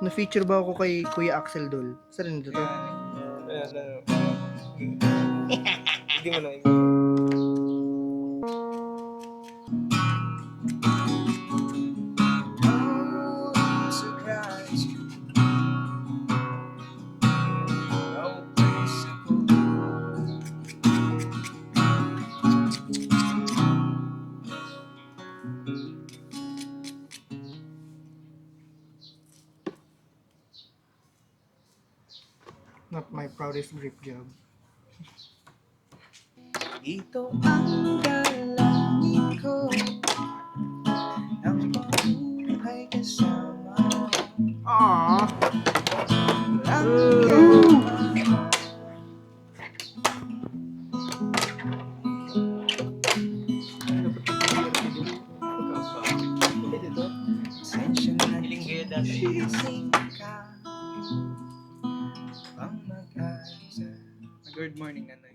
Na-feature ba ako kay Kuya Axel Dol? Saan nito to? Hindi mo na. Not my proudest grip job. Ito ang dalangin ko, ang buhay kasama mo. Aww! Sensya na gising ka pang mag-asa. Good morning, nanay.